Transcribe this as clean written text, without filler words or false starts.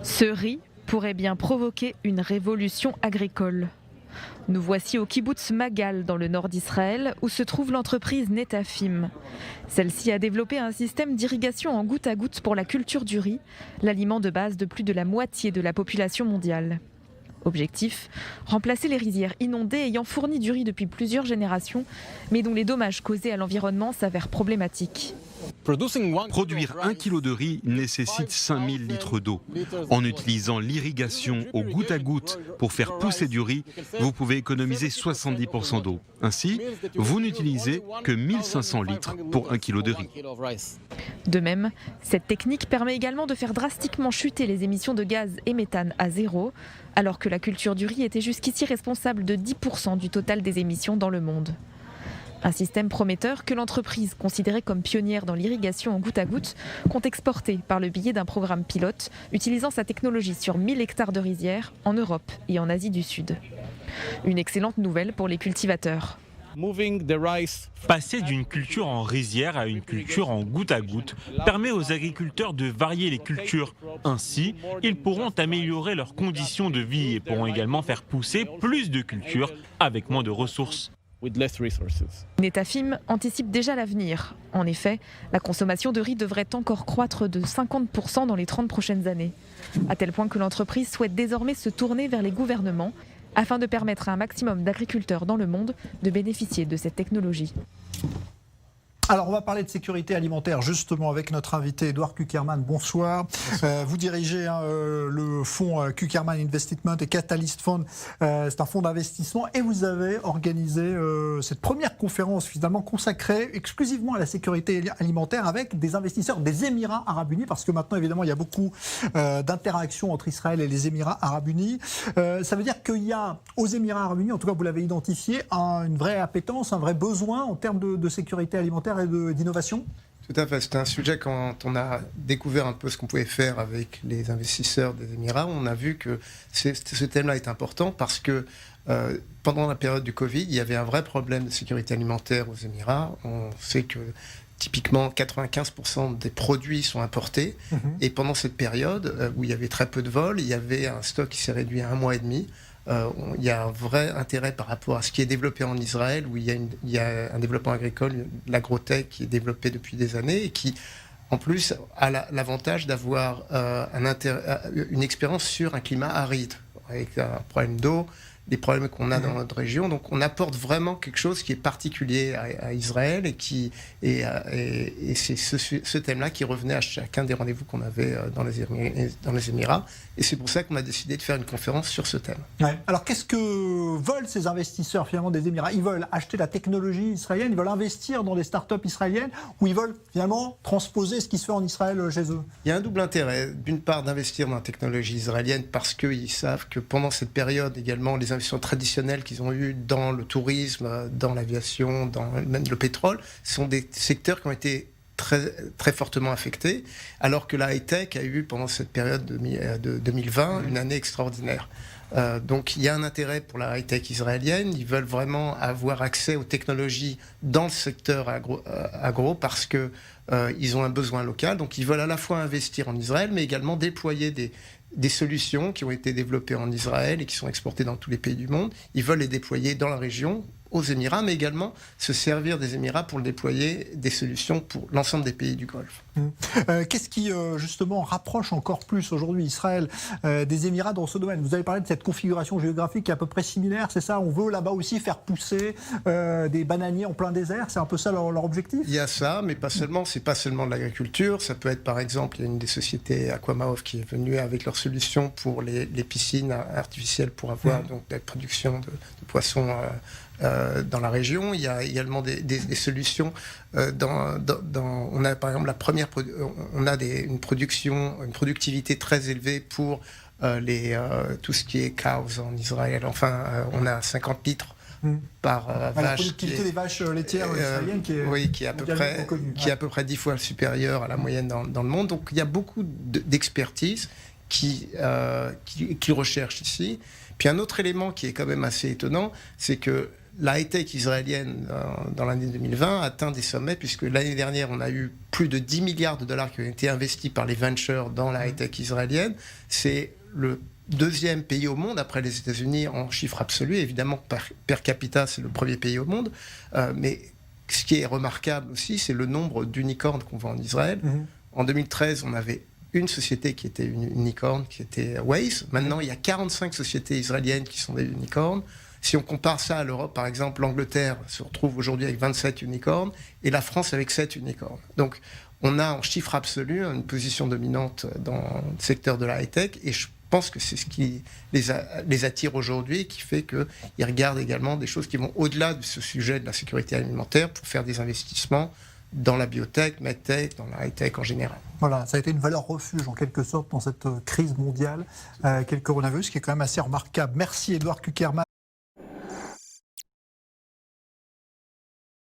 Ce riz pourrait bien provoquer une révolution agricole. Nous voici au kibboutz Magal dans le nord d'Israël où se trouve l'entreprise Netafim. Celle-ci a développé un système d'irrigation en goutte à goutte pour la culture du riz, l'aliment de base de plus de la moitié de la population mondiale. Objectif, remplacer les rizières inondées ayant fourni du riz depuis plusieurs générations, mais dont les dommages causés à l'environnement s'avèrent problématiques. Produire 1 kilo de riz nécessite 5000 litres d'eau. En utilisant l'irrigation au goutte à goutte pour faire pousser du riz, vous pouvez économiser 70% d'eau. Ainsi, vous n'utilisez que 1500 litres pour 1 kilo de riz. De même, cette technique permet également de faire drastiquement chuter les émissions de gaz et méthane à zéro, alors que la culture du riz était jusqu'ici responsable de 10% du total des émissions dans le monde. Un système prometteur que l'entreprise, considérée comme pionnière dans l'irrigation en goutte à goutte, compte exporter par le biais d'un programme pilote, utilisant sa technologie sur 1000 hectares de rizières en Europe et en Asie du Sud. Une excellente nouvelle pour les cultivateurs. Passer d'une culture en rizière à une culture en goutte à goutte permet aux agriculteurs de varier les cultures. Ainsi, ils pourront améliorer leurs conditions de vie et pourront également faire pousser plus de cultures avec moins de ressources. Netafim anticipe déjà l'avenir. En effet, la consommation de riz devrait encore croître de 50% dans les 30 prochaines années. À tel point que l'entreprise souhaite désormais se tourner vers les gouvernements afin de permettre à un maximum d'agriculteurs dans le monde de bénéficier de cette technologie. Alors, on va parler de sécurité alimentaire justement avec notre invité Édouard Kuckerman. Bonsoir. Vous dirigez le fonds Kuckerman Investment et Catalyst Fund. C'est un fonds d'investissement et vous avez organisé cette première conférence finalement consacrée exclusivement à la sécurité alimentaire avec des investisseurs des Émirats Arabes Unis parce que maintenant évidemment il y a beaucoup d'interactions entre Israël et les Émirats Arabes Unis. Ça veut dire qu'il y a aux Émirats Arabes Unis, en tout cas vous l'avez identifié, une vraie appétence, un vrai besoin en termes de sécurité alimentaire et d'innovation? Tout à fait. C'était un sujet quand on a découvert un peu ce qu'on pouvait faire avec les investisseurs des Émirats. On a vu que ce thème-là est important parce que pendant la période du Covid, il y avait un vrai problème de sécurité alimentaire aux Émirats. On sait que typiquement 95% des produits sont importés. Et pendant cette période où il y avait très peu de vols, il y avait un stock qui s'est réduit à 1 mois et demi. Il y a un vrai intérêt par rapport à ce qui est développé en Israël, où il y a un développement agricole, l'agrotech qui est développé depuis des années et qui, en plus, a l'avantage d'avoir une expérience sur un climat aride, avec un problème d'eau, les problèmes qu'on a dans notre région. Donc on apporte vraiment quelque chose qui est particulier à Israël et c'est ce thème-là qui revenait à chacun des rendez-vous qu'on avait dans les Émirats. Et c'est pour ça qu'on a décidé de faire une conférence sur ce thème. Ouais. Alors qu'est-ce que veulent ces investisseurs finalement des Émirats? Ils veulent acheter la technologie israélienne, ils veulent investir dans des startups israéliennes ou ils veulent finalement transposer ce qui se fait en Israël chez eux? Il y a un double intérêt. D'une part, d'investir dans la technologie israélienne parce qu'ils savent que pendant cette période également, les investissements traditionnels qu'ils ont eus dans le tourisme, dans l'aviation, dans même le pétrole, sont des secteurs qui ont été très, très fortement affectés, alors que la high-tech a eu pendant cette période de 2020 une année extraordinaire. Donc il y a un intérêt pour la high-tech israélienne. Ils veulent vraiment avoir accès aux technologies dans le secteur agro parce que ils ont un besoin local. Donc ils veulent à la fois investir en Israël, mais également déployer des solutions qui ont été développées en Israël et qui sont exportées dans tous les pays du monde. Ils veulent les déployer dans la région, aux Émirats, mais également se servir des Émirats pour déployer des solutions pour l'ensemble des pays du Golfe. Qu'est-ce qui, justement, rapproche encore plus aujourd'hui Israël des Émirats dans ce domaine? Vous avez parlé de cette configuration géographique qui est à peu près similaire, c'est ça? On veut là-bas aussi faire pousser des bananiers en plein désert, c'est un peu ça leur objectif? Il y a ça, mais pas seulement. C'est pas seulement de l'agriculture. Ça peut être, par exemple, il y a une des sociétés, Aquamaof, qui est venue avec leur solution pour les piscines artificielles pour avoir donc la production de poissons dans la région. Il y a également des solutions. On a par exemple on a une productivité très élevée pour tout ce qui est cows en Israël. Enfin, on a 50 litres par vache. La productivité des vaches laitières israéliennes qui est à peu près 10 fois supérieure à la moyenne dans le monde. Donc il y a beaucoup d'expertise qui recherchent ici. Puis un autre élément qui est quand même assez étonnant, c'est que la high-tech israélienne dans l'année 2020 a atteint des sommets, puisque l'année dernière, on a eu plus de 10 milliards de dollars qui ont été investis par les ventures dans la high-tech israélienne. C'est le deuxième pays au monde, après les États-Unis, en chiffre absolu. Évidemment, per capita, c'est le premier pays au monde. Mais ce qui est remarquable aussi, c'est le nombre d'unicornes qu'on voit en Israël. En 2013, on avait une société qui était une unicorne, qui était Waze. Maintenant, il y a 45 sociétés israéliennes qui sont des unicornes. Si on compare ça à l'Europe, par exemple, l'Angleterre se retrouve aujourd'hui avec 27 unicornes et la France avec 7 unicornes. Donc, on a en chiffre absolu une position dominante dans le secteur de la high-tech, et je pense que c'est ce qui les attire aujourd'hui et qui fait qu'ils regardent également des choses qui vont au-delà de ce sujet de la sécurité alimentaire pour faire des investissements dans la biotech, medtech, dans la high-tech en général. Voilà, ça a été une valeur refuge en quelque sorte dans cette crise mondiale qu'est le coronavirus, qui est quand même assez remarquable. Merci Édouard Kuckerman.